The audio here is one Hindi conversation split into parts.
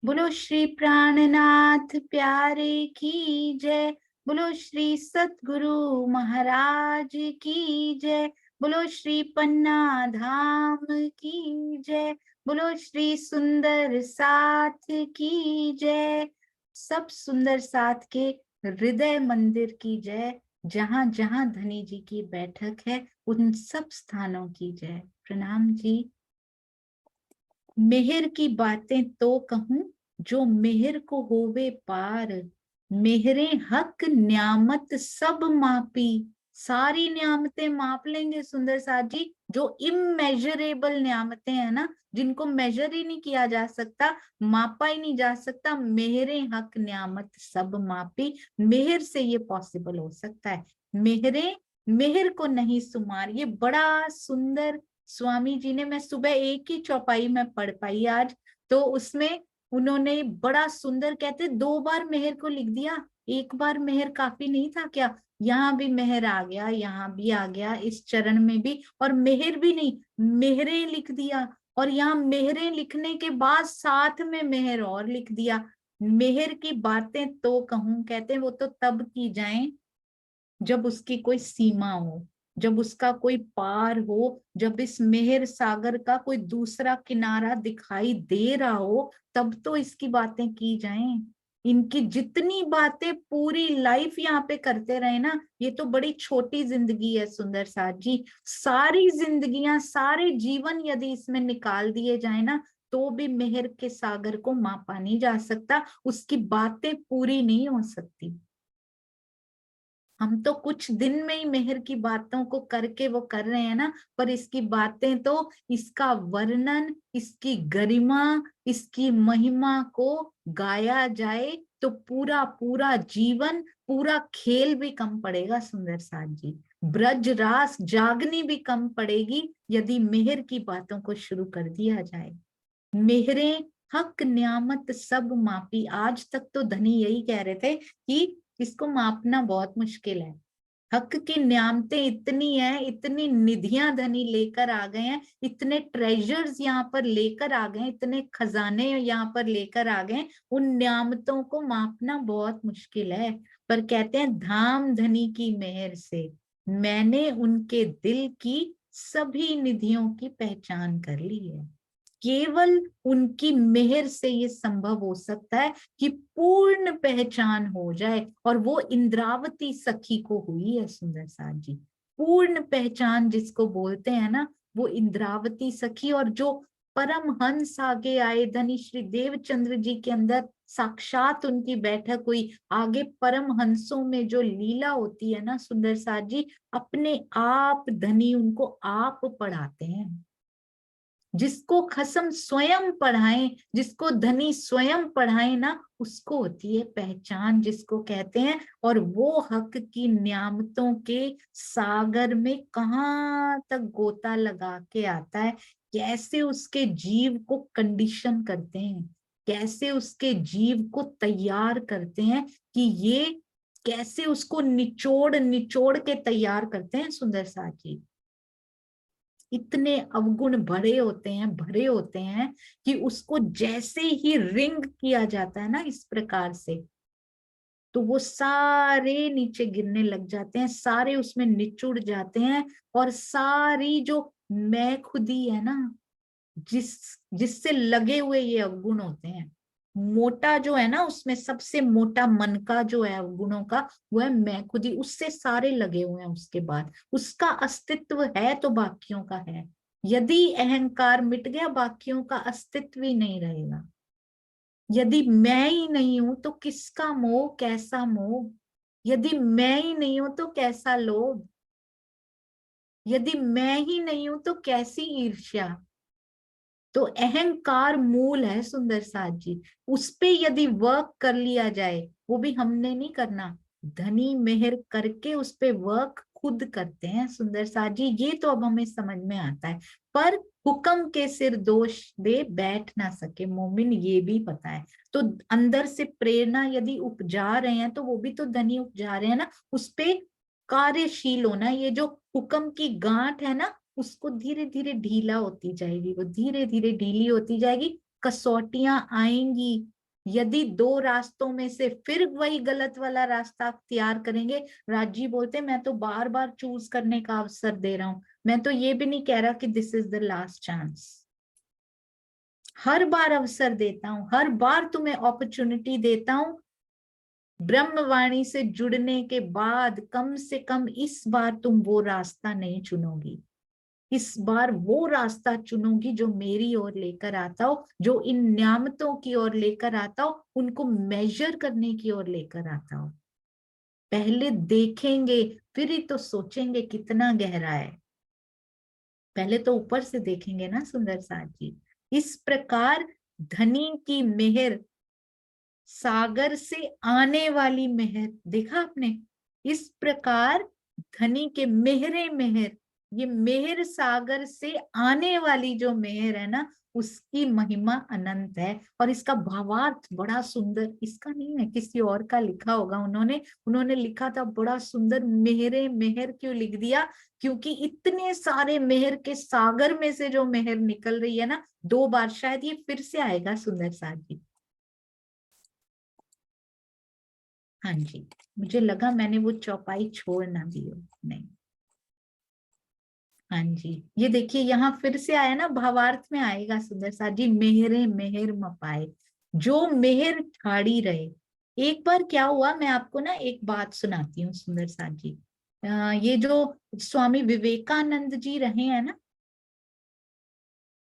बोलो श्री प्राणनाथ प्यारे की जय। बोलो श्री सतगुरु महाराज की जय। बोलो श्री पन्ना धाम की जय। बोलो श्री सुंदर साथ की जय। सब सुंदर साथ के हृदय मंदिर की जय। जहां जहां धनी जी की बैठक है उन सब स्थानों की जय। प्रणाम जी। मेहर की बातें तो कहूं जो मेहर को होवे पार। मेहरे हक न्यामत सब मापी। सारी न्यामतें माप लेंगे सुंदर साथ जी। जो इमेजरेबल न्यामतें हैं ना, जिनको मेजर ही नहीं किया जा सकता, मापा ही नहीं जा सकता, मेहरे हक न्यामत सब मापी। मेहर से ये पॉसिबल हो सकता है। मेहरे मेहर को नहीं सुमार, ये बड़ा सुंदर स्वामी जी ने, मैं सुबह एक ही चौपाई में पढ़ पाई आज, तो उसमें उन्होंने बड़ा सुंदर, कहते 2 बार मेहर को लिख दिया। एक बार मेहर काफी नहीं था क्या? यहाँ भी मेहर आ गया, यहाँ भी आ गया, इस चरण में भी, और मेहर भी नहीं, मेहरे लिख दिया। और यहाँ मेहरे लिखने के बाद साथ में मेहर और लिख दिया। मेहर की बातें तो कहूं, कहते हैं वो तो तब की जाएं जब उसकी कोई सीमा हो, जब उसका कोई पार हो, जब इस मेहर सागर का कोई दूसरा किनारा दिखाई दे रहा हो, तब तो इसकी बातें की जाएं। इनकी जितनी बातें पूरी लाइफ यहाँ पे करते रहे ना, ये तो बड़ी छोटी जिंदगी है सुंदर साथ जी। सारी जिंदगियां, सारे जीवन यदि इसमें निकाल दिए जाए ना, तो भी मेहर के सागर को मापा नहीं जा सकता, उसकी बातें पूरी नहीं हो सकती। हम तो कुछ दिन में ही मेहर की बातों को करके वो कर रहे हैं ना, पर इसकी बातें तो, इसका वर्णन, इसकी गरिमा, इसकी महिमा को गाया जाए तो पूरा पूरा जीवन, पूरा खेल भी कम पड़ेगा सुंदर साथ जी। ब्रज रास जागनी भी कम पड़ेगी यदि मेहर की बातों को शुरू कर दिया जाए। मेहरे हक न्यामत सब मापी। आज तक तो धनी यही कह रहे थे कि इसको मापना बहुत मुश्किल है। हक की न्यामतें इतनी है, इतनी निधियां धनी लेकर आ गए हैं, इतने ट्रेजर्स यहाँ पर लेकर आ गए, इतने खजाने यहाँ पर लेकर आ गए, उन न्यामतों को मापना बहुत मुश्किल है। पर कहते हैं धाम धनी की मेहर से मैंने उनके दिल की सभी निधियों की पहचान कर ली है। केवल उनकी मेहर से ये संभव हो सकता है कि पूर्ण पहचान हो जाए, और वो इंद्रावती सखी को हुई है सुंदर साथ जी। पूर्ण पहचान जिसको बोलते हैं ना, वो इंद्रावती सखी। और जो परमहंस आगे आए, धनी श्री देवचंद्र जी के अंदर साक्षात उनकी बैठक हुई। आगे परमहंसों में जो लीला होती है ना सुंदर साथ जी, अपने आप धनी उनको आप पढ़ाते हैं। जिसको खसम स्वयं पढ़ाएं, जिसको धनी स्वयं पढ़ाए ना, उसको होती है पहचान जिसको कहते हैं। और वो हक की नियामतों के सागर में कहाँ तक गोता लगा के आता है, कैसे उसके जीव को कंडीशन करते हैं, कैसे उसके जीव को तैयार करते हैं, कि ये कैसे उसको निचोड़ निचोड़ के तैयार करते हैं सुंदर साथ जी। इतने अवगुण भरे होते हैं, भरे होते हैं, कि उसको जैसे ही रिंग किया जाता है ना इस प्रकार से, तो वो सारे नीचे गिरने लग जाते हैं, सारे उसमें निचुड़ जाते हैं। और सारी जो मैं खुदी है ना, जिस जिससे लगे हुए ये अवगुण होते हैं, मोटा जो है ना, उसमें सबसे मोटा मन का जो है अवगुणों का, वो है मैं खुदी, उससे सारे लगे हुए हैं। उसके बाद उसका अस्तित्व है तो बाकियों का है। यदि अहंकार मिट गया, बाकियों का अस्तित्व ही नहीं रहेगा। यदि मैं ही नहीं हूं तो किसका मोह, कैसा मोह? यदि मैं ही नहीं हूं तो कैसा लोभ? यदि मैं ही नहीं हूं तो कैसी ईर्ष्या? तो अहंकार मूल है सुंदर साथ जी। उस पे यदि वर्क कर लिया जाए, वो भी हमने नहीं करना, धनी मेहर करके उस पे वर्क खुद करते हैं सुंदर साथ जी। ये तो अब हमें समझ में आता है। पर हुक्म के सिर दोष दे बैठ ना सके मोमिन, ये भी पता है। तो अंदर से प्रेरणा यदि उपजा रहे हैं, तो वो भी तो धनी उपजा रहे हैं ना, उस पे कार्यशील होना। ये जो हुक्म की गांठ है ना, उसको धीरे धीरे ढीला होती जाएगी, वो धीरे धीरे ढीली होती जाएगी। कसौटियां आएंगी, यदि दो रास्तों में से फिर वही गलत वाला रास्ता अख्तियार करेंगे, राजी बोलते मैं तो बार बार चूज करने का अवसर दे रहा हूं, मैं तो ये भी नहीं कह रहा कि this is the last chance. हर बार अवसर देता हूं, हर बार तुम्हें अपॉर्चुनिटी देता हूं। ब्रह्मवाणी से जुड़ने के बाद कम से कम इस बार तुम वो रास्ता नहीं चुनोगी, इस बार वो रास्ता चुनूंगी जो मेरी ओर लेकर आता हो, जो इन नियामतों की ओर लेकर आता हो, उनको मेजर करने की ओर लेकर आता हो। पहले देखेंगे फिर ही तो सोचेंगे कितना गहरा है। पहले तो ऊपर से देखेंगे ना सुंदर साथ जी। इस प्रकार धनी की मेहर, सागर से आने वाली मेहर, देखा आपने, इस प्रकार धनी के मेहरे मेहर, ये मेहर सागर से आने वाली जो मेहर है ना, उसकी महिमा अनंत है। और इसका भावार्थ बड़ा सुंदर, इसका नहीं है किसी और का लिखा होगा, उन्होंने उन्होंने लिखा था बड़ा सुंदर, मेहरे मेहर क्यों लिख दिया, क्योंकि इतने सारे मेहर के सागर में से जो मेहर निकल रही है ना, 2 बार शायद ये फिर से आएगा सुंदर साथ जी। हाँ जी, मुझे लगा मैंने वो चौपाई छोड़ ना दी हो, नहीं। हाँ जी, ये देखिए यहाँ फिर से आया ना, भावार्थ में आएगा सुंदर साथ जी, मेहरे मेहर मपाए, जो मेहर ठाड़ी रहे। एक बार क्या हुआ, मैं आपको ना एक बात सुनाती हूँ सुंदर साथ जी। ये जो स्वामी विवेकानंद जी रहे हैं ना,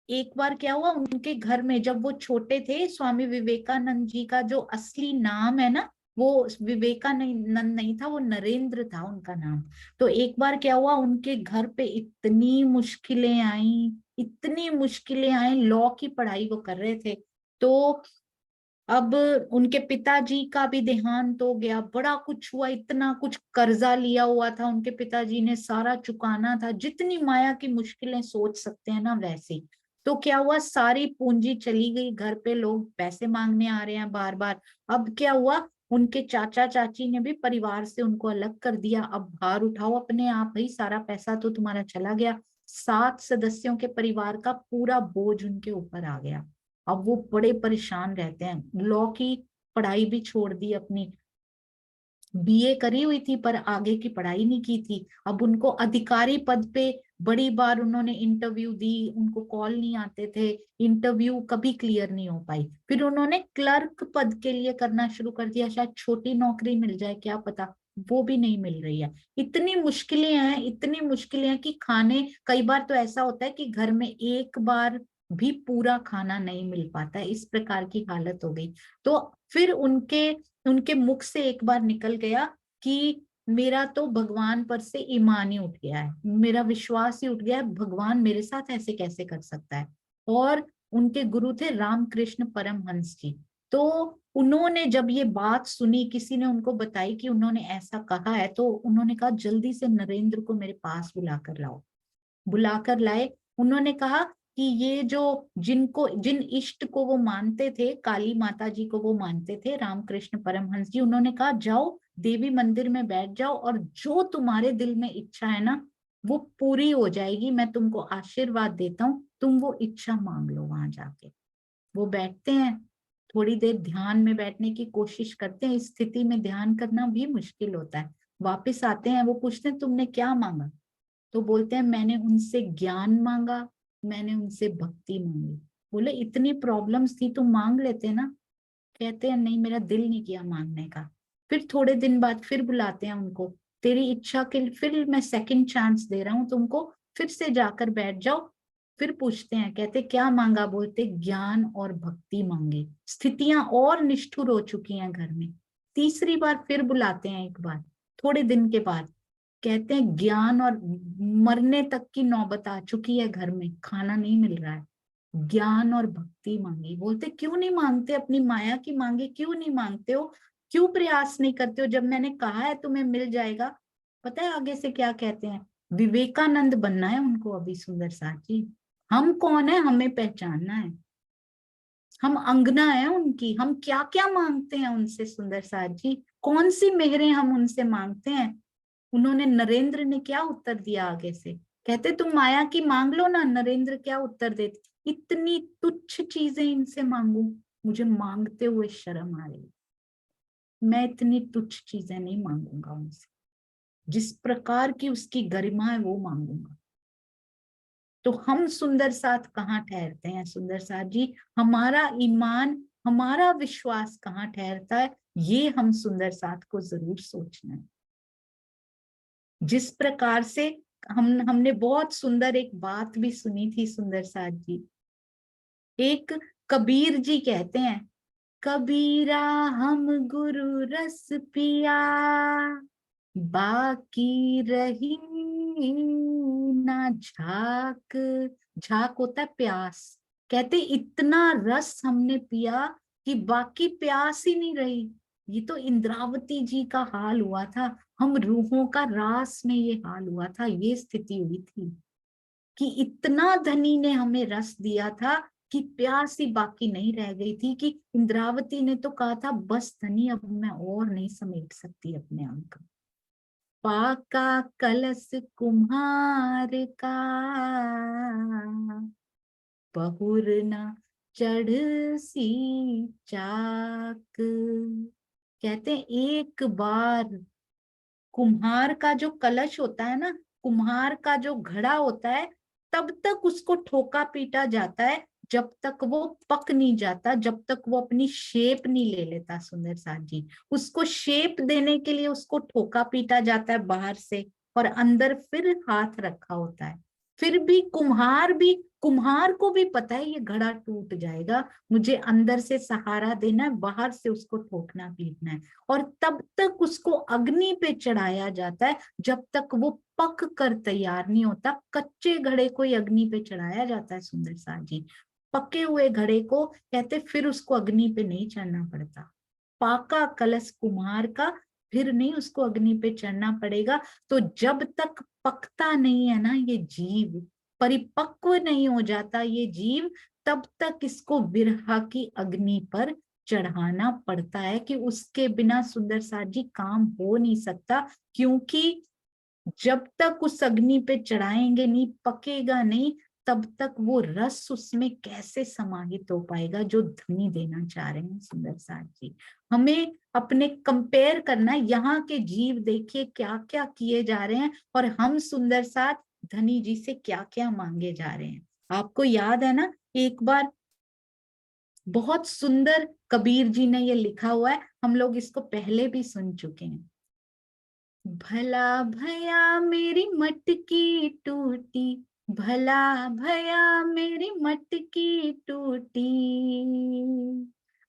एक बार क्या हुआ उनके घर में, जब वो छोटे थे, स्वामी विवेकानंद जी का जो असली नाम है ना, वो विवेकानंद नहीं था, वो नरेंद्र था उनका नाम। तो एक बार क्या हुआ, उनके घर पे इतनी मुश्किलें आई, इतनी मुश्किलें आई, लॉ की पढ़ाई वो कर रहे थे। तो अब उनके पिताजी का भी देहांत हो गया, बड़ा कुछ हुआ, इतना कुछ कर्जा लिया हुआ था उनके पिताजी ने, सारा चुकाना था, जितनी माया की मुश्किलें सोच सकते हैं ना वैसी। तो क्या हुआ, सारी पूंजी चली गई, घर पे लोग पैसे मांगने आ रहे हैं बार बार। अब क्या हुआ, उनके चाचा चाची ने भी परिवार से उनको अलग कर दिया, अब भार उठाओ अपने आप, भाई सारा पैसा तो तुम्हारा चला गया। 7 सदस्यों के परिवार का पूरा बोझ उनके ऊपर आ गया। अब वो बड़े परेशान रहते हैं, लॉ की पढ़ाई भी छोड़ दी अपनी, बीए करी हुई थी पर आगे की पढ़ाई नहीं की थी। अब उनको अधिकारी पद पे बड़ी बार उन्होंने इंटरव्यू दी, उनको कॉल नहीं आते थे, इंटरव्यू कभी क्लियर नहीं हो पाई। फिर उन्होंने क्लर्क पद के लिए करना शुरू कर दिया, शायद छोटी नौकरी मिल जाए क्या पता, वो भी नहीं मिल रही है। इतनी मुश्किलें हैं, इतनी मुश्किलें हैं कि खाने, कई बार तो ऐसा होता है कि घर में एक बार भी पूरा खाना नहीं मिल पाता है, इस प्रकार की हालत हो गई। तो फिर उनके उनके मुख से एक बार निकल गया कि मेरा तो भगवान पर से ईमान ही उठ गया है, मेरा विश्वास ही उठ गया है, भगवान मेरे साथ ऐसे कैसे कर सकता है। और उनके गुरु थे रामकृष्ण परमहंस जी। तो उन्होंने जब ये बात सुनी, किसी ने उनको बताई कि उन्होंने ऐसा कहा है, तो उन्होंने कहा जल्दी से नरेंद्र को मेरे पास बुलाकर लाओ। बुलाकर लाए। उन्होंने कहा कि ये जो, जिन इष्ट को वो मानते थे, काली माता जी को वो मानते थे, रामकृष्ण परमहंस जी, उन्होंने कहा जाओ देवी मंदिर में बैठ जाओ, और जो तुम्हारे दिल में इच्छा है ना वो पूरी हो जाएगी, मैं तुमको आशीर्वाद देता हूँ, तुम वो इच्छा मांग लो वहां जाके। वो बैठते हैं, थोड़ी देर ध्यान में बैठने की कोशिश करते हैं, इस स्थिति में ध्यान करना भी मुश्किल होता है। वापिस आते हैं, वो पूछते हैं तुमने क्या मांगा, तो बोलते हैं मैंने उनसे ज्ञान मांगा, मैंने उनसे भक्ति मांगी। बोले इतनी प्रॉब्लम्स थी तो मांग लेते ना। कहते हैं नहीं, मेरा दिल नहीं किया मांगने का। फिर थोड़े दिन बाद फिर बुलाते हैं उनको, तेरी इच्छा के लिए फिर मैं सेकंड चांस दे रहा हूँ तुमको, फिर से जाकर बैठ जाओ। फिर पूछते हैं, कहते क्या मांगा, बोलते ज्ञान और भक्ति मांगी। स्थितियां और निष्ठुर हो चुकी हैं घर में। तीसरी बार फिर बुलाते हैं एक बार, थोड़े दिन के बाद, कहते हैं ज्ञान और, मरने तक की नौबत आ चुकी है, घर में खाना नहीं मिल रहा है, ज्ञान और भक्ति मांगी। बोलते क्यों नहीं मांगते, अपनी माया की मांगे क्यों नहीं मांगते हो, क्यों प्रयास नहीं करते हो, जब मैंने कहा है तुम्हें मिल जाएगा। पता है आगे से क्या कहते हैं, विवेकानंद बनना है उनको अभी सुंदर साथ जी। हम कौन है, हमें पहचानना है, हम अंगना है उनकी, हम क्या क्या मांगते हैं उनसे सुंदर साथ जी, कौन सी मेहरें हम उनसे मांगते हैं। उन्होंने, नरेंद्र ने क्या उत्तर दिया आगे से, कहते तुम माया की मांग लो ना। नरेंद्र क्या उत्तर देते, इतनी तुच्छ चीजें इनसे मांगू, मुझे मांगते हुए शर्म आ रही, मैं इतनी तुच्छ चीजें नहीं मांगूंगा उनसे, जिस प्रकार की उसकी गरिमा है वो मांगूंगा। तो हम सुंदर साथ कहाँ ठहरते हैं सुंदर साथ जी? हमारा ईमान, हमारा विश्वास कहाँ ठहरता है, ये हम सुंदर साथ को जरूर सोचना है। जिस प्रकार से हमने बहुत सुंदर एक बात भी सुनी थी सुंदर साथ जी। एक कबीर जी कहते हैं, कबीरा हम गुरु रस पिया, बाकी रही ना झाक। झाक होता है प्यास। कहते इतना रस हमने पिया कि बाकी प्यास ही नहीं रही। ये तो इंद्रावती जी का हाल हुआ था, हम रूहों का रास में ये हाल हुआ था, ये स्थिति हुई थी कि इतना धनी ने हमें रस दिया था कि प्यास ही बाकी नहीं रह गई थी। कि इंद्रावती ने तो कहा था बस धनी, अब मैं और नहीं समेट सकती अपने आप को। पाका कलश कुम्हार का, बहुर न चढ़ सी चाक। कहते हैं एक बार कुम्हार का जो कलश होता है ना, कुम्हार का जो घड़ा होता है, तब तक उसको ठोका पीटा जाता है जब तक वो पक नहीं जाता, जब तक वो अपनी शेप नहीं ले लेता सुंदर साथ जी। उसको शेप देने के लिए उसको ठोका पीटा जाता है बाहर से, और अंदर फिर हाथ रखा होता है। फिर भी कुम्हार को भी पता है ये घड़ा टूट जाएगा, मुझे अंदर से सहारा देना है, बाहर से उसको ठोकना पीटना है। और तब तक उसको अग्नि पे चढ़ाया जाता है जब तक वो पक कर तैयार नहीं होता। कच्चे घड़े को ही अग्नि पे चढ़ाया जाता है सुंदर साथ जी। पके हुए घड़े को कहते फिर उसको अग्नि पे नहीं चढ़ना पड़ता। पाका कलश कुम्हार का, फिर नहीं उसको अग्नि पे चढ़ना पड़ेगा। तो जब तक पकता नहीं है ना ये जीव, परिपक्व नहीं हो जाता ये जीव, तब तक इसको विरहा की अग्नि पर चढ़ाना पड़ता है। कि उसके बिना सुंदर साथ जी काम हो नहीं सकता। क्योंकि जब तक उस अग्नि पे चढ़ाएंगे नहीं, पकेगा नहीं, तब तक वो रस उसमें कैसे समाहित हो पाएगा जो धनी देना चाह रहे हैं सुंदर साथ जी। हमें अपने कंपेयर करना है, यहाँ के जीव देखिए क्या क्या किए जा रहे हैं, और हम सुंदर साथ धनी जी से क्या क्या मांगे जा रहे हैं। आपको याद है ना, एक बार बहुत सुंदर कबीर जी ने ये लिखा हुआ है, हम लोग इसको पहले भी सुन चुके हैं। भला भया मेरी मटकी टूटी, भला भया मेरी मटकी टूटी,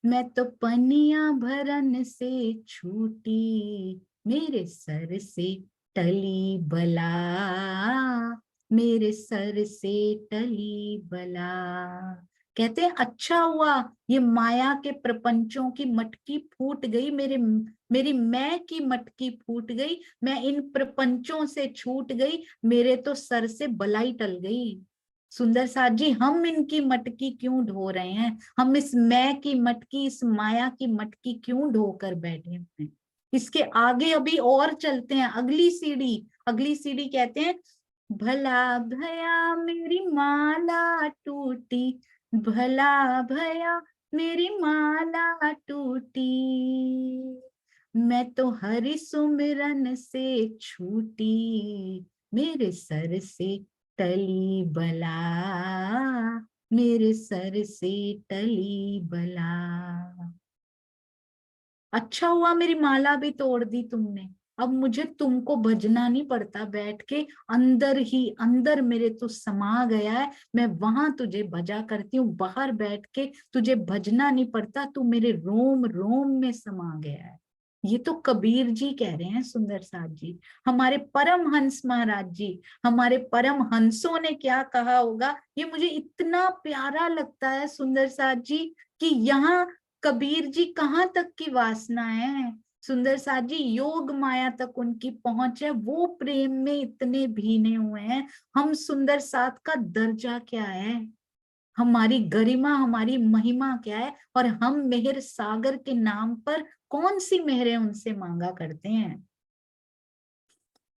मैं तो पनिया भरन से छूटी, मेरे सर से टली बला, मेरे सर से टली बला। कहते हैं अच्छा हुआ ये माया के प्रपंचों की मटकी फूट गई, मेरी मैं की मटकी फूट गई, मैं इन प्रपंचों से छूट गई, मेरे तो सर से बलाई टल गई। सुंदर साथ जी, हम इनकी मटकी क्यों ढो रहे हैं? हम इस मैं की मटकी, इस माया की मटकी क्यों ढोकर बैठे हैं? इसके आगे अभी और चलते हैं, अगली सीढ़ी कहते हैं, भला भया मेरी माला टूटी, भला भया मेरी माला टूटी, मैं तो हरि सुमिरन से छूटी, मेरे सर से टली बला, मेरे सर से टली बला। अच्छा हुआ मेरी माला भी तोड़ दी तुमने, अब मुझे तुमको भजना नहीं पड़ता, बैठ के अंदर ही अंदर मेरे तो समा गया है, मैं वहां तुझे भजा करती हूँ, बाहर बैठ के तुझे भजना नहीं पड़ता, तू मेरे रोम रोम में समा गया है। ये तो कबीर जी कह रहे हैं सुंदर साथ जी। हमारे परम हंस महाराज जी, हमारे परम हंसों ने क्या कहा होगा, ये मुझे इतना प्यारा लगता है सुंदर साथ जी। कि यहाँ कबीर जी कहाँ तक की वासना है सुंदर साथ जी, योग माया तक उनकी पहुंच है, वो प्रेम में इतने भीने हुए हैं। हम सुंदर साथ का दर्जा क्या है, हमारी गरिमा हमारी महिमा क्या है, और हम मेहर सागर के नाम पर कौन सी मेहरें उनसे मांगा करते हैं।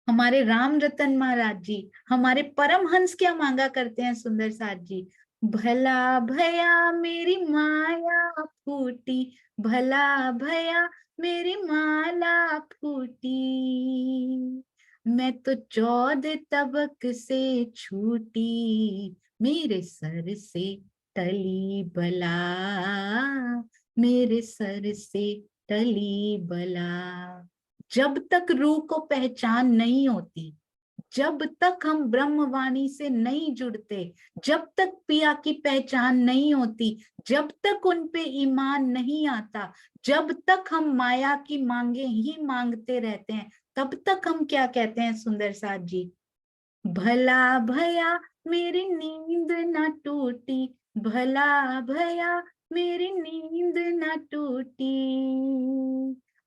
हमारे राम रतन महाराज जी, हमारे परम हंस क्या मांगा करते हैं सुंदर साथ जी, भला भया मेरी माया फूटी, भला भया मेरी माला फूटी, मैं तो 14 तबक से छूटी, मेरे सर से टली बला, मेरे सर से टली बला। जब तक रूह को पहचान नहीं होती, जब तक हम ब्रह्मवाणी से नहीं जुड़ते, जब तक पिया की पहचान नहीं होती, जब तक उन पे ईमान नहीं आता, जब तक हम माया की मांगे ही मांगते रहते हैं, तब तक हम क्या कहते हैं सुंदर साथ जी? भला भया मेरी नींद ना टूटी, भला भया मेरी नींद ना टूटी,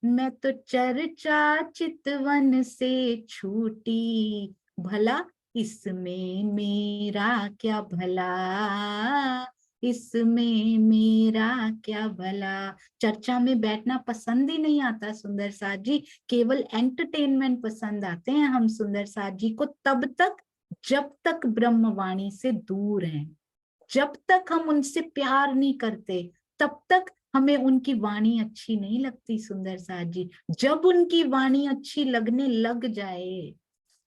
मैं तो चर्चा चितवन से छूटी, भला इसमें मेरा क्या भला, इसमें मेरा क्या भला। चर्चा में बैठना पसंद ही नहीं आता सुंदर साथ जी, केवल एंटरटेनमेंट पसंद आते हैं हम सुंदर साथ जी को तब तक जब तक ब्रह्मवाणी से दूर हैं, जब तक हम उनसे प्यार नहीं करते तब तक हमें उनकी वाणी अच्छी नहीं लगती सुंदर साथ जी। जब उनकी वाणी अच्छी लगने लग जाए,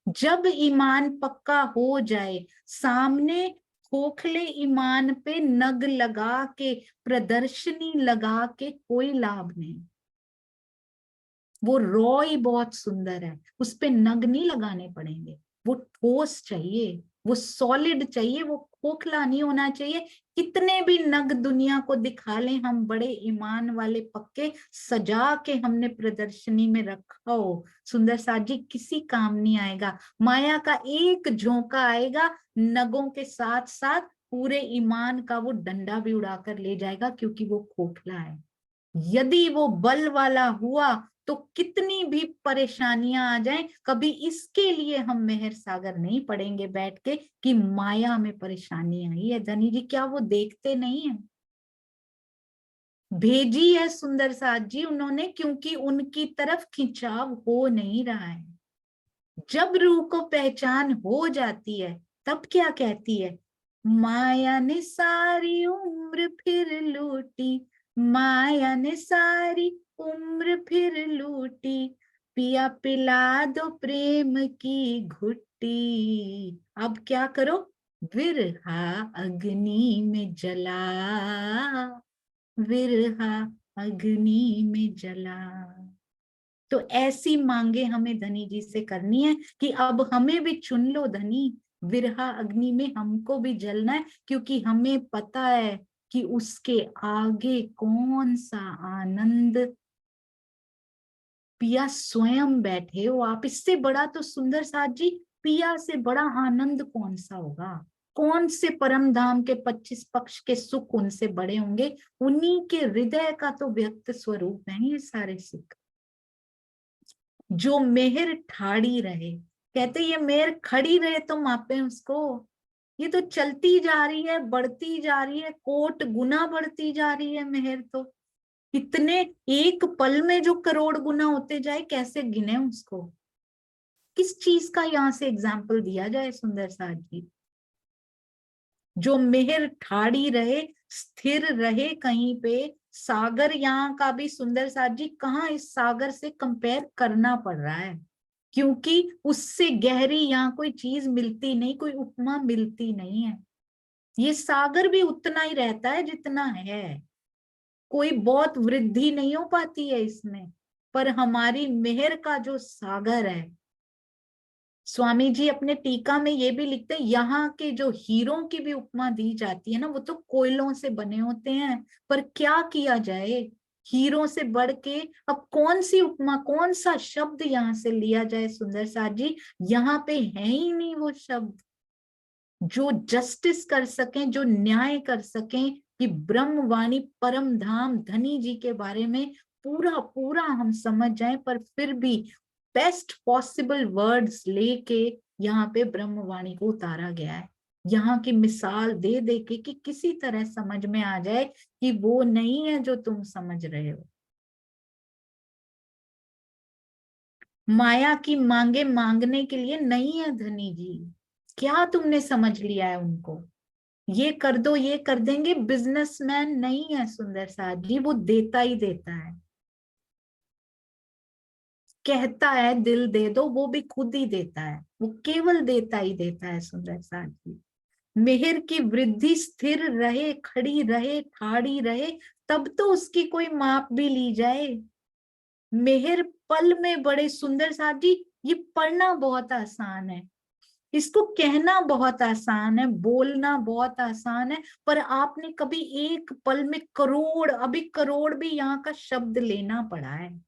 जब ईमान पक्का हो जाए, सामने खोखले ईमान पे नग लगा के, प्रदर्शनी लगा के कोई लाभ नहीं। वो रॉ ही बहुत सुंदर है, उस पे नग नहीं लगाने पड़ेंगे, वो ठोस चाहिए, वो सॉलिड चाहिए, वो खोखला नहीं होना चाहिए। कितने भी नग दुनिया को दिखा लें हम, बड़े ईमान वाले पक्के सजा के हमने प्रदर्शनी में रखा हो सुंदर साथ जी, किसी काम नहीं आएगा। माया का एक झोंका आएगा, नगों के साथ साथ पूरे ईमान का वो डंडा भी उड़ाकर ले जाएगा, क्योंकि वो खोखला है। यदि वो बल वाला हुआ तो कितनी भी परेशानियां आ जाएं, कभी इसके लिए हम मेहर सागर नहीं पढ़ेंगे बैठ के कि माया में परेशानी आई है। धनी जी क्या वो देखते नहीं है? भेजी है सुंदर साथ जी उन्होंने, क्योंकि उनकी तरफ खिंचाव हो नहीं रहा है। जब रूह को पहचान हो जाती है तब क्या कहती है? माया ने सारी उम्र फिर लूटी, माया ने सारी उम्र फिर लूटी, पिया पिला दो प्रेम की घुट्टी, अब क्या करो? विरहा अग्नि में जला, विरहा अग्नि में जला। तो ऐसी मांगे हमें धनी जी से करनी है कि अब हमें भी चुन लो धनी, विरहा अग्नि में हमको भी जलना है, क्योंकि हमें पता है कि उसके आगे कौन सा आनंद। पिया स्वयं बैठे हो आप, इससे बड़ा तो सुंदर साथ जी, पिया से बड़ा आनंद कौन सा होगा? कौन से परम धाम के 25 पक्ष के सुख उनसे बड़े होंगे? उन्हीं के हृदय का तो व्यक्त स्वरूप है ये सारे सुख। जो मेहर ठाड़ी रहे, कहते ये मेहर खड़ी रहे तो मापे उसको, ये तो चलती जा रही है, बढ़ती जा रही है, कोट गुना बढ़ती जा रही है मेहर तो। इतने एक पल में जो करोड़ गुना होते जाए, कैसे गिने उसको? किस चीज का यहाँ से एग्जाम्पल दिया जाए सुंदर साथ जी? जो मेहर ठाड़ी रहे, स्थिर रहे कहीं पे। सागर यहाँ का भी सुंदर साथ जी, कहाँ इस सागर से कंपेयर करना पड़ रहा है, क्योंकि उससे गहरी यहाँ कोई चीज मिलती नहीं, कोई उपमा मिलती नहीं है। ये सागर भी उतना ही रहता है जितना है, कोई बहुत वृद्धि नहीं हो पाती है इसमें। पर हमारी मेहर का जो सागर है, स्वामी जी अपने टीका में ये भी लिखते हैं, यहाँ के जो हीरों की भी उपमा दी जाती है ना, वो तो कोयलों से बने होते हैं। पर क्या किया जाए, हीरों से बढ़ के अब कौन सी उपमा, कौन सा शब्द यहाँ से लिया जाए सुंदर साथ जी? यहाँ पे है ही नहीं वो शब्द जो जस्टिस कर सकें, जो न्याय कर सकें कि ब्रह्मवाणी परम धाम धनी जी के बारे में पूरा पूरा हम समझ जाएं। पर फिर भी बेस्ट पॉसिबल वर्ड्स लेके यहाँ पे ब्रह्मवाणी को उतारा गया है, यहाँ की मिसाल दे दे के कि किसी तरह समझ में आ जाए कि वो नहीं है जो तुम समझ रहे हो। माया की मांगे मांगने के लिए नहीं है धनी जी, क्या तुमने समझ लिया है उनको? ये कर दो, ये कर देंगे। बिजनेसमैन नहीं है सुंदर साथ जी, वो देता ही देता है। कहता है दिल दे दो, वो भी खुद ही देता है, वो केवल देता ही देता है सुंदर साथ जी। मेहर की वृद्धि स्थिर रहे, खड़ी रहे, ठाड़ी रहे, तब तो उसकी कोई माप भी ली जाए। मेहर पल में बड़े सुंदर साथ जी, ये पढ़ना बहुत आसान है, इसको कहना बहुत आसान है, बोलना बहुत आसान है, पर आपने कभी एक पल में करोड़, अभी करोड़ भी यहाँ का शब्द लेना पड़ा है।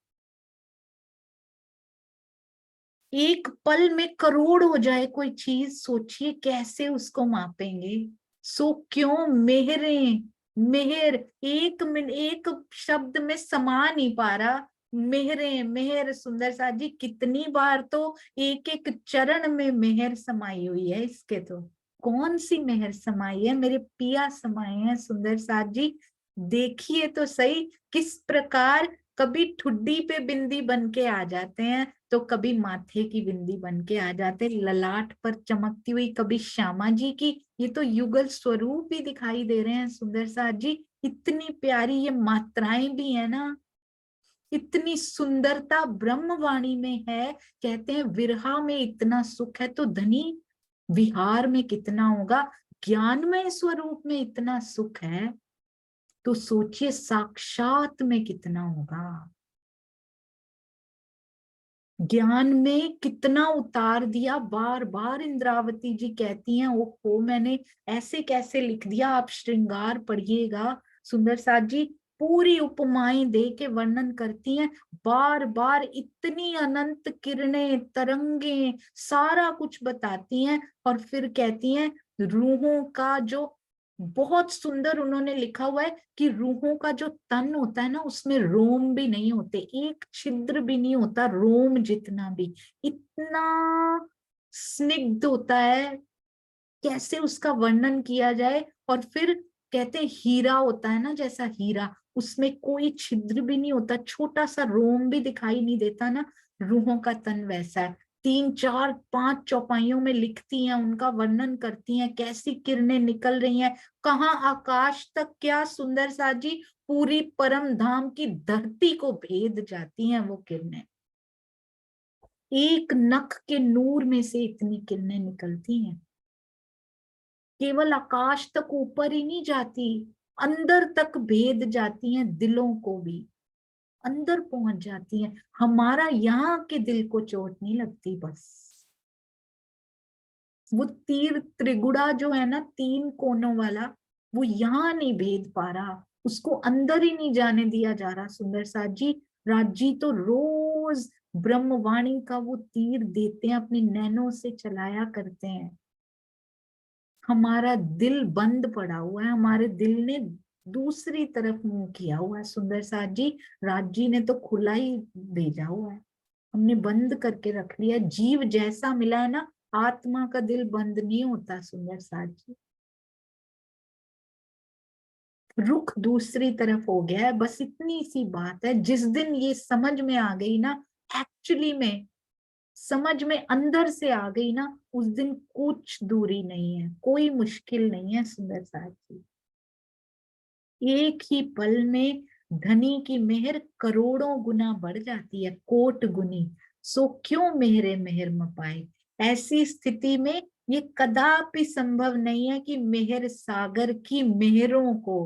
एक पल में करोड़ हो जाए कोई चीज, सोचिए कैसे उसको मापेंगे। सो क्यों मेहरें, मेहर एक मिनट, एक शब्द में समा नहीं पा रहा। मेहरें, मेहर सुंदर साथ जी, कितनी बार तो एक एक चरण में मेहर समाई हुई है इसके। तो कौन सी मेहर समाई है, मेरे पिया समाये हैं सुंदर साथ जी। देखिए तो सही किस प्रकार कभी ठुड्डी पे बिंदी बन के आ जाते हैं, तो कभी माथे की बिंदी बन के आ जाते, ललाट पर चमकती हुई कभी श्यामा जी की। ये तो युगल स्वरूप भी दिखाई दे रहे हैं सुंदर साथ जी। इतनी प्यारी ये मात्राएं भी है ना, इतनी सुंदरता ब्रह्मवाणी में है। कहते हैं विरहा में इतना सुख है तो धनी विहार में कितना होगा। ज्ञानमय स्वरूप में इतना सुख है तो सोचिए साक्षात में कितना होगा। ज्ञान में कितना उतार दिया। बार बार इंद्रावती जी कहती हैं, ओहो मैंने ऐसे कैसे लिख दिया, आप श्रृंगार पढ़िएगा सुंदर साथ जी। पूरी उपमाएं दे के वर्णन करती हैं, बार बार इतनी अनंत किरणें, तरंगे, सारा कुछ बताती हैं। और फिर कहती हैं रूहों का जो, बहुत सुंदर उन्होंने लिखा हुआ है कि रूहों का जो तन होता है ना, उसमें रोम भी नहीं होते, एक छिद्र भी नहीं होता रोम जितना भी, इतना स्निग्ध होता है। कैसे उसका वर्णन किया जाए। और फिर कहते हैं हीरा होता है ना, जैसा हीरा, उसमें कोई छिद्र भी नहीं होता, छोटा सा रोम भी दिखाई नहीं देता ना, रूहों का तन वैसा है। 3 4 5 चौपाइयों में लिखती हैं, उनका वर्णन करती हैं, कैसी किरणें निकल रही हैं, कहाँ आकाश तक, क्या सुंदर सा जी, पूरी परम धाम की धरती को भेद जाती हैं वो किरणें। एक नख के नूर में से इतनी किरणें निकलती हैं। केवल आकाश तक ऊपर ही नहीं जाती, अंदर तक भेद जाती हैं, दिलों को भी अंदर पहुंच जाती हैं। हमारा यहाँ के दिल को चोट नहीं लगती बस। वो तीर त्रिगुड़ा जो है ना, 3 कोनों वाला, वो यहाँ नहीं भेद पा रहा, उसको अंदर ही नहीं जाने दिया जा रहा सुंदर साथ जी। राज जी तो रोज ब्रह्मवाणी का वो तीर देते हैं, अपने नैनों से चलाया करते हैं। हमारा दिल बंद पड़ा हुआ है, हमारे दिल ने दूसरी तरफ मुंह किया हुआ है सुंदर साथ जी। राज जी ने तो खुला ही भेजा हुआ है, हमने बंद करके रख लिया। जीव जैसा मिला है ना, आत्मा का दिल बंद नहीं होता सुंदर साथ जी। रुख दूसरी तरफ हो गया है, बस इतनी सी बात है। जिस दिन ये समझ में आ गई ना, एक्चुअली में समझ में अंदर से आ गई ना, उस दिन कुछ दूरी नहीं है, कोई मुश्किल नहीं है सुंदर साथ जी। एक ही पल में धनी की मेहर करोड़ों गुना बढ़ जाती है, कोट गुनी। सो क्यों मेहरे मेहर मपाए। ऐसी स्थिति में ये कदापि संभव नहीं है कि मेहर सागर की मेहरों को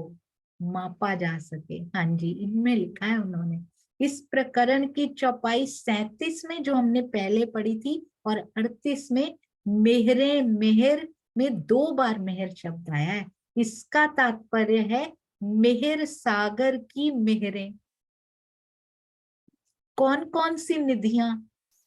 मापा जा सके। हाँ जी, इनमें लिखा है उन्होंने। इस प्रकरण की चौपाई 37 में जो हमने पहले पढ़ी थी और 38 में मेहरे मेहर में 2 बार मेहर शब्द आया है। इसका तात्पर्य है मेहर सागर की मेहरें। कौन कौन सी निधियां,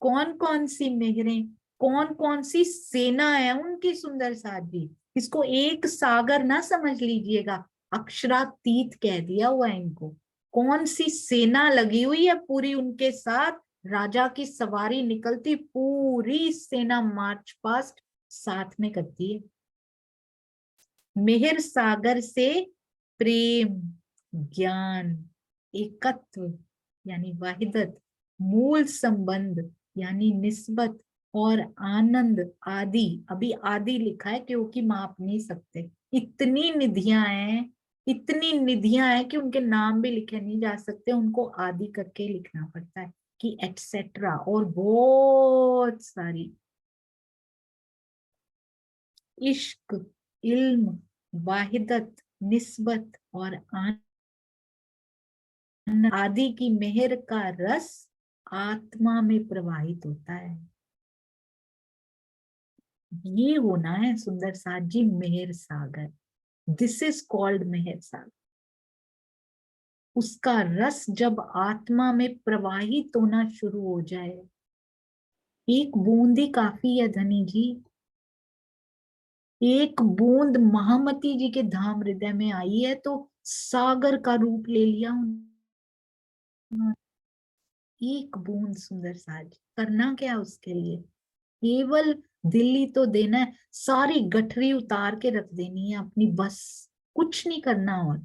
कौन कौन सी मेहरें, कौन कौन सी सेना है उनकी सुंदर साथ जी। इसको एक सागर ना समझ लीजिएगा, अक्षरातीत कह दिया हुआ है इनको। कौन सी सेना लगी हुई है पूरी उनके साथ, राजा की सवारी निकलती, पूरी सेना मार्च पास्ट साथ में करती है। मेहर सागर से प्रेम, ज्ञान, एकत्व यानी वाहिदत, मूल संबंध यानी निस्बत, और आनंद आदि, अभी आदि लिखा है क्योंकि माप नहीं सकते, इतनी निधियां हैं, इतनी निधियां हैं कि उनके नाम भी लिखे नहीं जा सकते, उनको आदि करके लिखना पड़ता है कि एटसेट्रा, और बहुत सारी। इश्क, इल्म, वाहिदत, निस्बत और आदि की मेहर का रस आत्मा में प्रवाहित होता है। ये होना है सुंदर साथ जी मेहर सागर। दिस इज कॉल्ड मेहर सागर। उसका रस जब आत्मा में प्रवाहित होना शुरू हो जाए, एक बूंद ही काफी है धनी जी। एक बूंद महामती जी के धाम हृदय में आई है तो सागर का रूप ले लिया उन्होंने। एक बूंद सुंदर साज करना क्या उसके लिए, केवल दिल्ली तो देना है, सारी गठरी उतार के रख देनी है अपनी, बस कुछ नहीं करना। और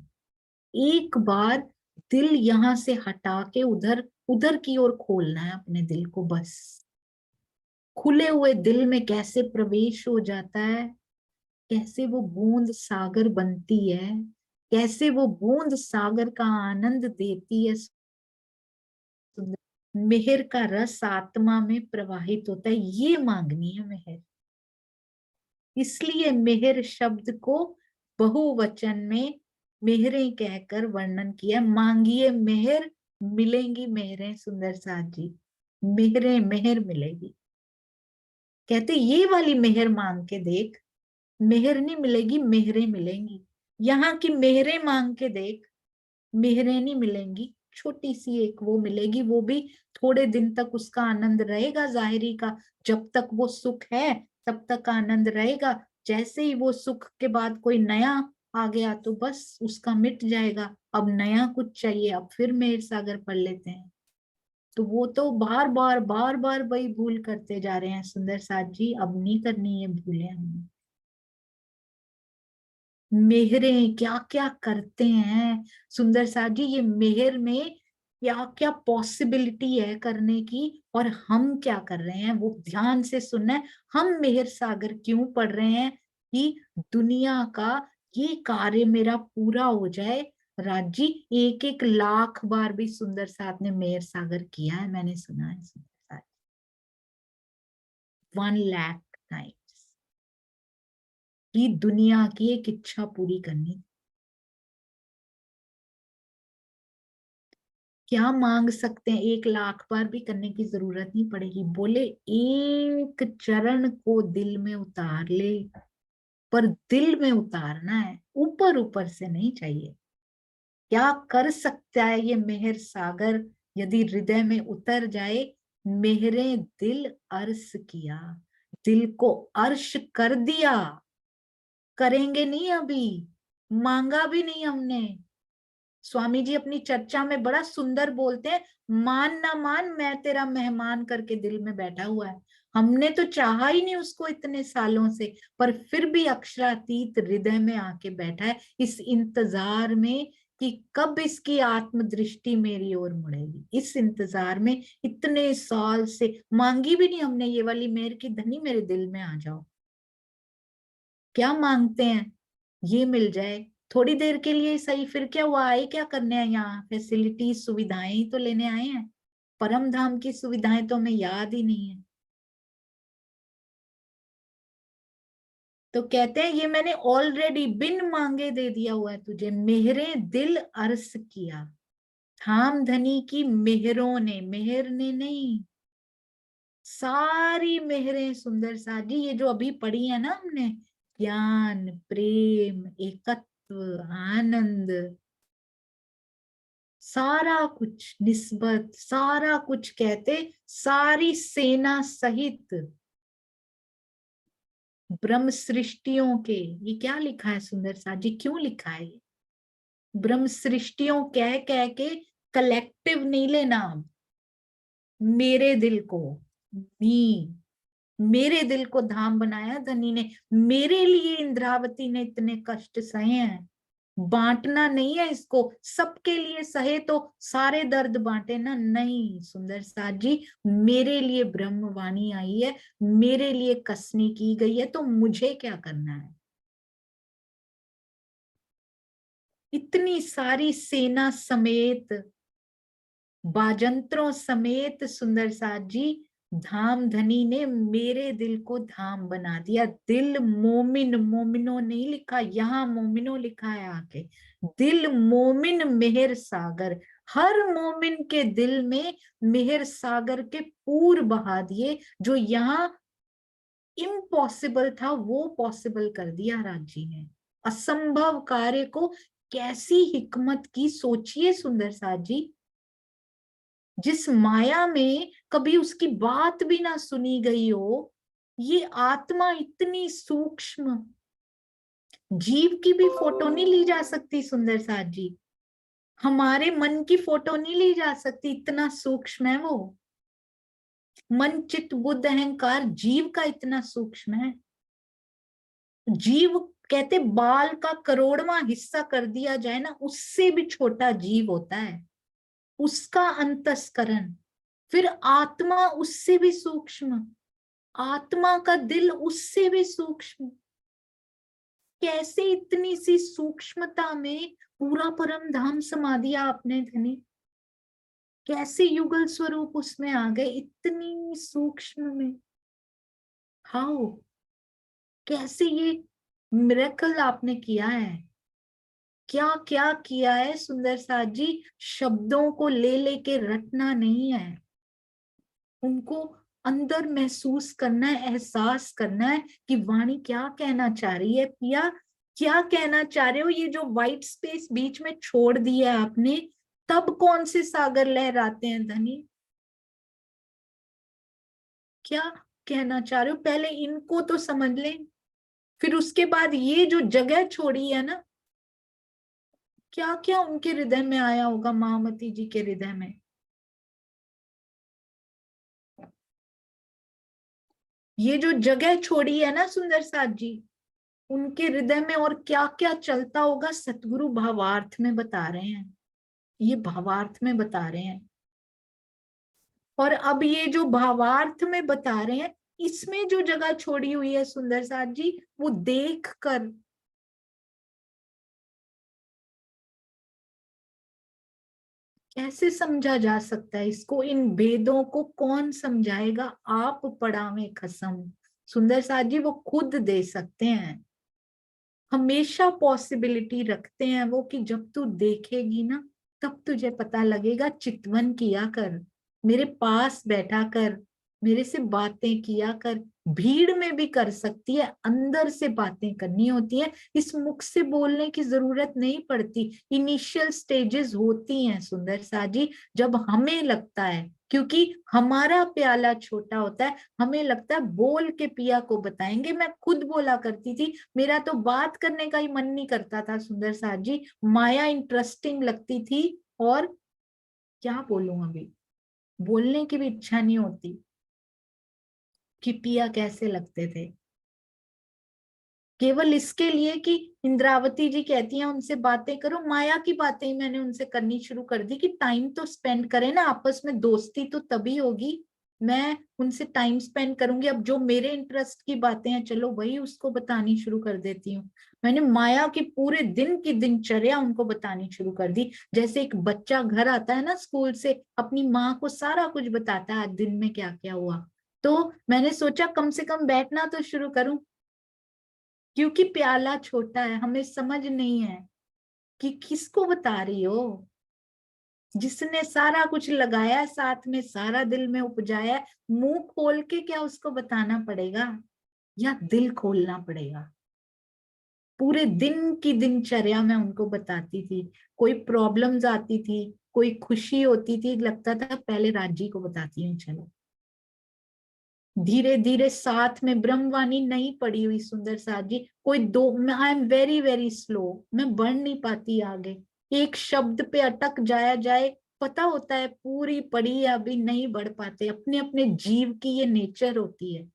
एक बार दिल यहां से हटा के उधर उधर की ओर खोलना है अपने दिल को, बस। खुले हुए दिल में कैसे प्रवेश हो जाता है, कैसे वो बूंद सागर बनती है, कैसे वो बूंद सागर का आनंद देती है। मेहर का रस आत्मा में प्रवाहित होता है, ये मांगनी है मेहर। इसलिए मेहर शब्द को बहुवचन में मेहरें कहकर वर्णन किया। मांगिए मेहर, मिलेंगी मेहरें सुंदर साथ जी। मेहरें मेहर मिलेगी। कहते ये वाली मेहर मांग के देख, मेहर नहीं मिलेगी, मेहरें मिलेंगी। यहाँ की मेहरें मांग के देख, मेहरें नहीं मिलेंगी, छोटी सी एक वो मिलेगी, वो भी थोड़े दिन तक उसका आनंद रहेगा जाहिरी का। जब तक वो सुख है तब तक आनंद रहेगा। जैसे ही वो सुख के बाद कोई नया आ गया तो बस उसका मिट जाएगा। अब नया कुछ चाहिए, अब फिर मेहर सागर पढ़ लेते हैं। तो वो तो बार बार वही भूल करते जा रहे हैं सुंदर साथ जी, अब नहीं करनी ये भूलें हमने। मेहरें क्या क्या करते हैं सुंदर साथ जी, ये मेहर में क्या क्या पॉसिबिलिटी है करने की, और हम क्या कर रहे हैं वो ध्यान से सुनना है। हम मेहर सागर क्यों पढ़ रहे हैं कि दुनिया का ये कार्य मेरा पूरा हो जाए। राज जी, एक एक लाख बार भी सुंदर साथ ने मेहर सागर किया है, मैंने सुना है सुंदर साथ। 1 लाख टाइम्स कि दुनिया की एक इच्छा पूरी करनी। क्या मांग सकते हैं, 1 लाख बार भी करने की जरूरत नहीं पड़ेगी। बोले एक चरण को दिल में उतार ले, पर दिल में उतारना है, ऊपर ऊपर से नहीं चाहिए। क्या कर सकता है ये मेहर सागर, यदि हृदय में उतर जाए। मेहरे दिल अर्श किया, दिल को अर्श कर दिया। करेंगे नहीं अभी, मांगा भी नहीं हमने। स्वामी जी अपनी चर्चा में बड़ा सुंदर बोलते हैं, मान ना मान मैं तेरा मेहमान करके दिल में बैठा हुआ है। हमने तो चाहा ही नहीं उसको इतने सालों से, पर फिर भी अक्षरातीत हृदय में आके बैठा है इस इंतजार में कि कब इसकी आत्मदृष्टि मेरी ओर मुड़ेगी। इस इंतजार में इतने साल से मांगी भी नहीं हमने ये वाली मेहर की, धनी मेरे दिल में आ जाओ। क्या मांगते हैं, ये मिल जाए थोड़ी देर के लिए सही, फिर क्या हुआ, आए क्या करने हैं यहाँ, फैसिलिटी सुविधाएं ही तो लेने आए हैं। परम धाम की सुविधाएं तो हमें याद ही नहीं है। तो कहते हैं ये मैंने ऑलरेडी बिन मांगे दे दिया हुआ है तुझे, मेहरे दिल अर्स किया। धाम धनी की मेहरों ने, मेहर ने नहीं, सारी मेहरें सुंदर सा जी, ये जो अभी पढ़ी है ना हमने, ज्ञान, प्रेम, एकत्व, आनंद, सारा कुछ निस्बत, सारा कुछ कहते, सारी सेना सहित ब्रह्म सृष्टियों के, ये क्या लिखा है सुंदर सा जी, क्यों लिखा है ये, ब्रह्म सृष्टियों कह कह के कलेक्टिव नहीं लेना अब। मेरे दिल को, मी, मेरे दिल को धाम बनाया धनी ने, मेरे लिए इंद्रावती ने इतने कष्ट सहे हैं। बांटना नहीं है इसको, सबके लिए सहे तो सारे दर्द बांटे ना, नहीं सुंदर साथ जी, मेरे लिए ब्रह्मवाणी आई है, मेरे लिए कसनी की गई है, तो मुझे क्या करना है। इतनी सारी सेना समेत, बाजंत्रों समेत सुंदर साथ जी धाम धनी ने मेरे दिल को धाम बना दिया। दिल मोमिन, मोमिनो नहीं लिखा यहाँ, मोमिनो लिखा है आके। दिल मोमिन मेहर सागर, हर मोमिन के दिल में मेहर सागर के पूर बहा दिए। जो यहाँ इम्पॉसिबल था वो पॉसिबल कर दिया राज जी ने। असंभव कार्य को कैसी हिकमत की, सोचिए सुंदर साथ जी। जिस माया में कभी उसकी बात भी ना सुनी गई हो, ये आत्मा इतनी सूक्ष्म, जीव की भी फोटो नहीं ली जा सकती सुंदर साथ जी। हमारे मन की फोटो नहीं ली जा सकती, इतना सूक्ष्म है वो। मन चित्त बुद्ध अहंकार जीव का इतना सूक्ष्म है। जीव कहते बाल का करोड़वां हिस्सा कर दिया जाए ना, उससे भी छोटा जीव होता है, उसका अंतस्करण। फिर आत्मा उससे भी सूक्ष्म, आत्मा का दिल उससे भी सूक्ष्म। कैसे इतनी सी सूक्ष्मता में पूरा परम धाम समा दिया आपने धनी। कैसे युगल स्वरूप उसमें आ गए इतनी सूक्ष्म में। हाउ, कैसे ये मिरेकल आपने किया है, क्या क्या किया है सुंदर साथ जी। शब्दों को ले लेके रटना नहीं है, उनको अंदर महसूस करना है, एहसास करना है कि वाणी क्या कहना चाह रही है। पिया क्या कहना चाह रहे हो, ये जो व्हाइट स्पेस बीच में छोड़ दिया है आपने, तब कौन से सागर लहराते हैं धनी। क्या कहना चाह रहे हो, पहले इनको तो समझ लें, फिर उसके बाद ये जो जगह छोड़ी है ना, क्या क्या उनके हृदय में आया होगा, महामती जी के हृदय में। ये जो जगह छोड़ी है ना सुंदर साथ जी, उनके हृदय में और क्या क्या चलता होगा, सतगुरु भावार्थ में बता रहे हैं। ये भावार्थ में बता रहे हैं। और अब ये जो भावार्थ में बता रहे हैं, इसमें जो जगह छोड़ी हुई है सुंदर साथ जी, वो देख कर कैसे समझा जा सकता है इसको। इन भेदों को कौन समझाएगा, आप पढ़ावे कसम। सुंदर साथ जी वो खुद दे सकते हैं। हमेशा पॉसिबिलिटी रखते हैं वो कि जब तू देखेगी ना, तब तुझे पता लगेगा। चितवन किया कर, मेरे पास बैठा कर, मेरे से बातें किया कर। भीड़ में भी कर सकती है, अंदर से बातें करनी होती है। इस मुख से बोलने की जरूरत नहीं पड़ती। इनिशियल स्टेजेस होती हैं सुंदर सा जी, जब हमें लगता है, क्योंकि हमारा प्याला छोटा होता है, हमें लगता है बोल के पिया को बताएंगे। मैं खुद बोला करती थी, मेरा तो बात करने का ही मन नहीं करता था सुंदर साथ जी। माया इंटरेस्टिंग लगती थी, और क्या बोलूं, अभी बोलने की भी इच्छा नहीं होती कि पिया कैसे लगते थे। केवल इसके लिए कि इंद्रावती जी कहती हैं उनसे बातें करो, माया की बातें ही मैंने उनसे करनी शुरू कर दी कि टाइम तो स्पेंड करें ना आपस में, दोस्ती तो तभी होगी। मैं उनसे टाइम स्पेंड करूंगी, अब जो मेरे इंटरेस्ट की बातें हैं चलो वही उसको बतानी शुरू कर देती हूँ। मैंने माया की पूरे दिन की दिनचर्या उनको बतानी शुरू कर दी। जैसे एक बच्चा घर आता है ना स्कूल से, अपनी माँ को सारा कुछ बताता है आज दिन में क्या क्या हुआ। तो मैंने सोचा कम से कम बैठना तो शुरू करूं, क्योंकि प्याला छोटा है, हमें समझ नहीं है कि किसको बता रही हो। जिसने सारा कुछ लगाया है साथ में, सारा दिल में उपजाया है, मुंह खोल के क्या उसको बताना पड़ेगा, या दिल खोलना पड़ेगा। पूरे दिन की दिनचर्या में उनको बताती थी। कोई प्रॉब्लम्स आती थी, कोई खुशी होती थी, लगता था पहले राजी को बताती हूँ चलो। धीरे धीरे साथ में ब्रह्मवाणी नहीं पड़ी हुई सुंदर साथ जी, कोई दो, I am very very slow, मैं बढ़ नहीं पाती आगे। एक शब्द पे अटक जाया जाए, पता होता है पूरी पढ़ी है अभी नहीं बढ़ पाते। अपने अपने जीव की ये नेचर होती है।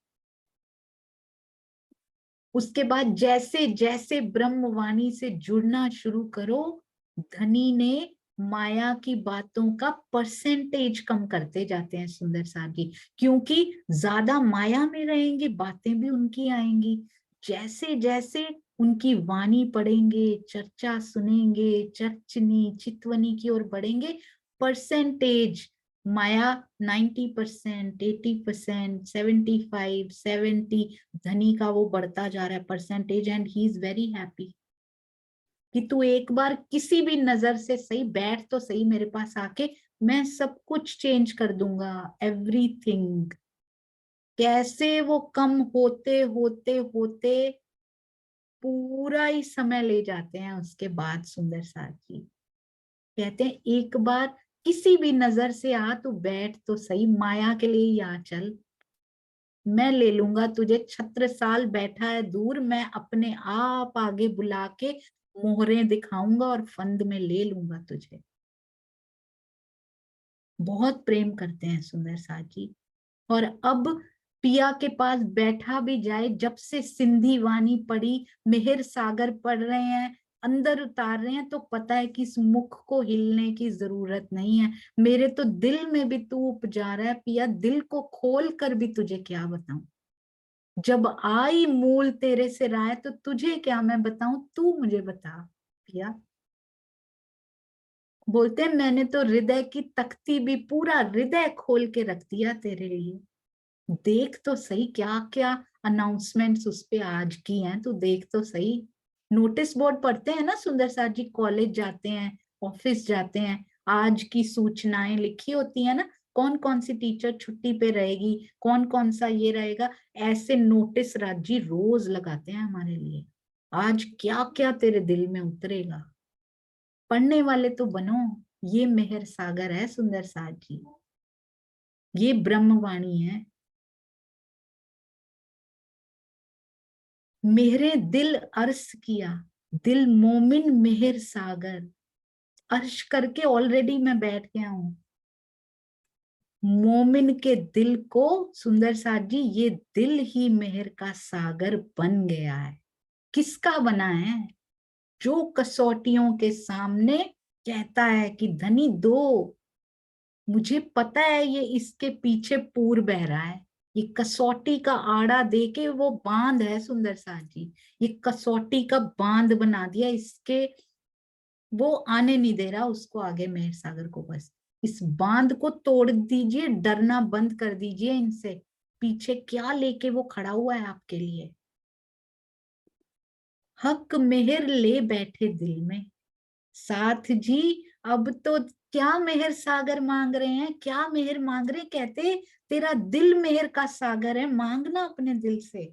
उसके बाद जैसे जैसे ब्रह्मवाणी से जुड़ना शुरू करो, धनी ने माया की बातों का परसेंटेज कम करते जाते हैं सुंदर साथ जी। क्योंकि ज्यादा माया में रहेंगे, बातें भी उनकी आएंगी। जैसे जैसे उनकी वाणी पढ़ेंगे, चर्चा सुनेंगे, चर्चनी चितवनी की ओर बढ़ेंगे। परसेंटेज माया 90%, 80%, 75, 70, धनी का वो बढ़ता जा रहा है percentage, and he is very happy कि तू एक बार किसी भी नजर से सही बैठ तो सही मेरे पास आके, मैं सब कुछ चेंज कर दूंगा, एवरीथिंग। कैसे वो कम होते होते होते पूरा ही समय ले जाते हैं उसके बाद सुंदर साथ जी कहते हैं एक बार किसी भी नजर से आ, तू बैठ तो सही, माया के लिए ही आ चल, मैं ले लूंगा तुझे, छत्र साल बैठा है दूर, मैं अपने आप आगे बुला के मोहरे दिखाऊंगा और फंद में ले लूंगा तुझे। बहुत प्रेम करते हैं सुंदर साथ जी। और अब पिया के पास बैठा भी जाए, जब से सिंधी वाणी पढ़ी, मेहर सागर पढ़ रहे हैं, अंदर उतार रहे हैं, तो पता है कि इस मुख को हिलने की जरूरत नहीं है। मेरे तो दिल में भी तू उपजा रहा है पिया, दिल को खोल कर भी तुझे क्या बताऊं, जब आई मूल तेरे से राय, तो तुझे क्या मैं बताऊं, तू मुझे बता पिया। बोलते हैं मैंने तो हृदय की तख्ती भी पूरा हृदय खोल के रख दिया तेरे लिए, देख तो सही क्या क्या अनाउंसमेंट्स उस पे आज की हैं, तू देख तो सही। नोटिस बोर्ड पढ़ते हैं ना सुंदर साथ जी, कॉलेज जाते हैं, ऑफिस जाते हैं, आज की सूचनाएं लिखी होती है ना, कौन कौन सी टीचर छुट्टी पे रहेगी, कौन कौन सा ये रहेगा, ऐसे नोटिस राज जी रोज लगाते हैं हमारे लिए, आज क्या क्या तेरे दिल में उतरेगा। पढ़ने वाले तो बनो, ये मेहर सागर है सुंदर साथ जी, ये ब्रह्मवाणी है। मेरे दिल अर्श किया, दिल मोमिन मेहर सागर, अर्श करके ऑलरेडी मैं बैठ गया हूं, मोमिन के दिल को सुंदर साथ जी ये दिल ही मेहर का सागर बन गया है। किसका बना है, जो कसौटियों के सामने कहता है कि धनी दो, मुझे पता है ये इसके पीछे पूर बह रहा है, ये कसौटी का आड़ा दे के वो बांध है सुंदर साथ जी, ये कसौटी का बांध बना दिया इसके, वो आने नहीं दे रहा उसको आगे मेहर सागर को, बस इस बांध को तोड़ दीजिए, डरना बंद कर दीजिए इनसे, पीछे क्या लेके वो खड़ा हुआ है आपके लिए। हक मेहर ले बैठे दिल में, साथ जी अब तो क्या मेहर सागर मांग रहे हैं, क्या मेहर मांग रहे हैं, कहते तेरा दिल मेहर का सागर है, मांगना अपने दिल से।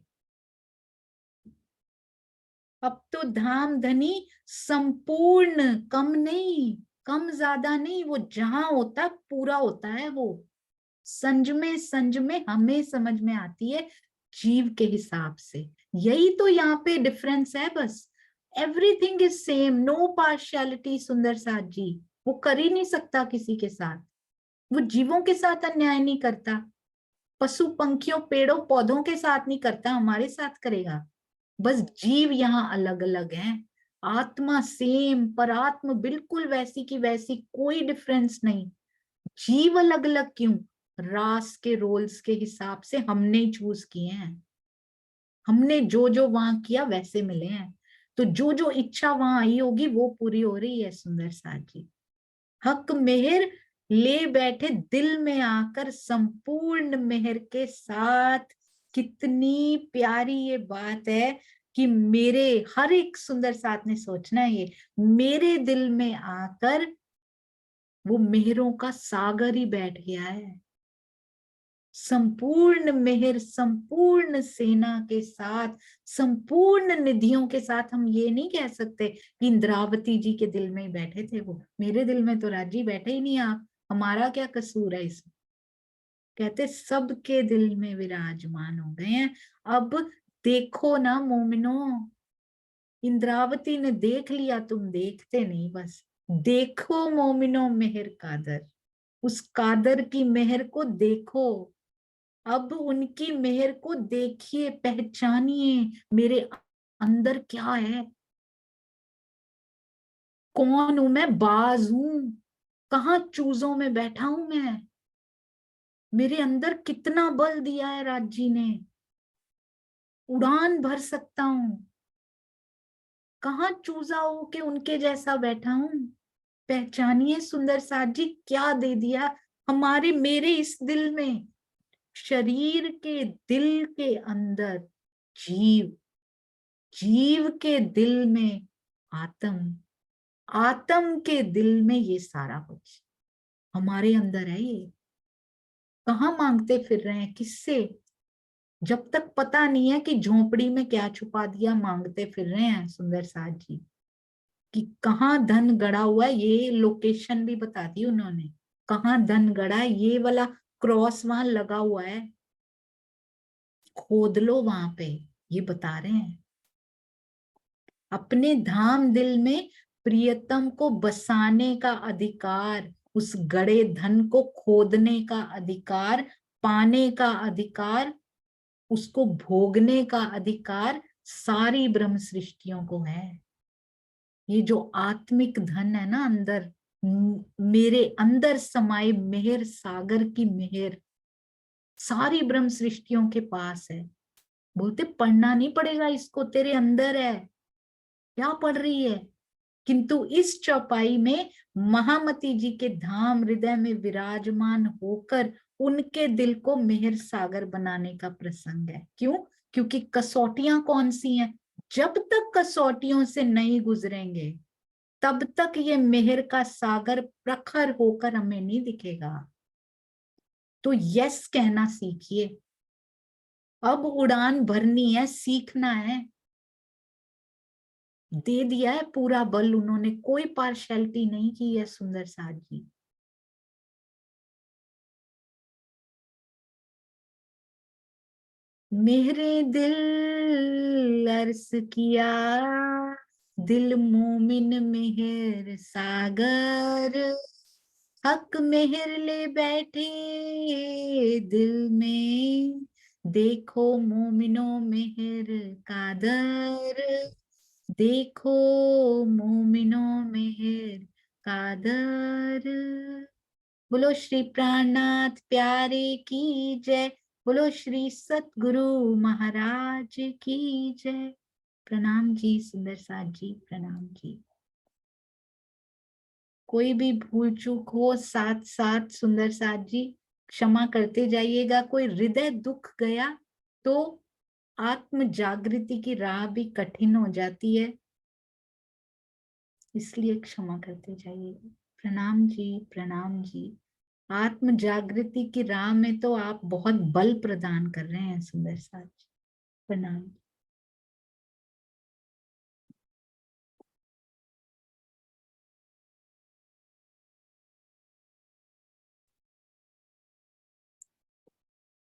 अब तो धाम धनी संपूर्ण, कम नहीं, कम ज्यादा नहीं, वो जहां होता है पूरा होता है वो, संज में हमें समझ में आती है जीव के हिसाब से, यही तो यहाँ पे डिफरेंस है बस। Everything is same, no partiality सुंदर साथ जी, वो कर ही नहीं सकता किसी के साथ, वो जीवों के साथ अन्याय नहीं करता, पशु पंखियों पेड़ों पौधों के साथ नहीं करता, हमारे साथ करेगा। बस जीव यहाँ अलग अलग हैं, आत्मा सेम, पर आत्मा बिल्कुल वैसी की वैसी, कोई डिफरेंस नहीं। जीव अलग अलग क्यों, रास के रोल्स के हिसाब से हमने चूज किए हैं, हमने जो जो वहां किया वैसे मिले हैं, तो जो जो इच्छा वहां आई होगी वो पूरी हो रही है सुंदर साथ जी। हक मेहर ले बैठे दिल में आकर संपूर्ण मेहर के साथ, कितनी प्यारी ये बात है कि मेरे हर एक सुंदर साथ ने सोचना है ये, मेरे दिल में आकर वो मेहरों का सागर ही बैठ गया है, संपूर्ण मेहर संपूर्ण सेना के साथ, संपूर्ण निधियों के साथ। हम ये नहीं कह सकते कि इंद्रावती जी के दिल में ही बैठे थे वो, मेरे दिल में तो राजी बैठे ही नहीं आप, हमारा क्या कसूर है इसमें, कहते सबके दिल में विराजमान हो गए हैं। अब देखो ना मोमिनो, इंद्रावती ने देख लिया, तुम देखते नहीं, बस देखो मोमिनो मेहर कादर, उस कादर की मेहर को देखो, अब उनकी मेहर को देखिए, पहचानिए मेरे अंदर क्या है, कौन हूं मैं, बाज हूं, कहाँ चूजों में बैठा हूं मैं, मेरे अंदर कितना बल दिया है राज जी ने, उड़ान भर सकता हूं, कहाँ चूजा हो के उनके जैसा बैठा हूं। पहचानिए सुंदर साथ जी, क्या दे दिया हमारे मेरे इस दिल में, शरीर के दिल के अंदर जीव, जीव के दिल में आत्म, आत्म के दिल में ये सारा कुछ हमारे अंदर है। ये कहाँ मांगते फिर रहे हैं, किससे? जब तक पता नहीं है कि झोपड़ी में क्या छुपा दिया, मांगते फिर रहे हैं सुंदर साथ जी। कि कहाँ धन गड़ा हुआ है, ये लोकेशन भी बता दी उन्होंने, कहाँ धन गड़ा है, ये वाला क्रॉस वहां लगा हुआ है, खोद लो वहां पे, ये बता रहे हैं। अपने धाम दिल में प्रियतम को बसाने का अधिकार, उस गड़े धन को खोदने का अधिकार, पाने का अधिकार, उसको भोगने का अधिकार सारी ब्रह्म सृष्टियों को है। ये जो आत्मिक धन है ना अंदर, मेरे अंदर समाये मेहर सागर की मेहर सारी ब्रह्म सृष्टियों के पास है। बोलते पढ़ना नहीं पड़ेगा इसको, तेरे अंदर है, क्या पढ़ रही है? किंतु इस चौपाई में महामती जी के धाम हृदय में विराजमान होकर उनके दिल को मेहर सागर बनाने का प्रसंग है। क्यों? क्योंकि कसौटियां कौन सी हैं? जब तक कसौटियों से नहीं गुजरेंगे तब तक ये मेहर का सागर प्रखर होकर हमें नहीं दिखेगा। तो यस कहना सीखिए, अब उड़ान भरनी है, सीखना है। दे दिया है पूरा बल उन्होंने, कोई पार्शैलिटी नहीं की है सुंदर साथ जी। मेरे दिल अर्ज किया, दिल मोमिन मेहर सागर, हक मेहर ले बैठे दिल में, देखो मोमिनो मेहर कादर, देखो मोमिनो मेहर कादर। बोलो श्री प्राणनाथ प्यारे की जय, बोलो श्री सतगुरु महाराज की जय। प्रणाम जी सुंदर साथ जी, प्रणाम जी। कोई भी भूल चूक हो साथ साथ सुंदर साथ जी क्षमा करते जाइएगा। कोई हृदय दुख गया तो आत्म जागृति की राह भी कठिन हो जाती है, इसलिए क्षमा करते जाइएगा। प्रणाम जी, प्रणाम जी। आत्म जागृति की राह में तो आप बहुत बल प्रदान कर रहे हैं सुंदर साथ जी। प्रणाम।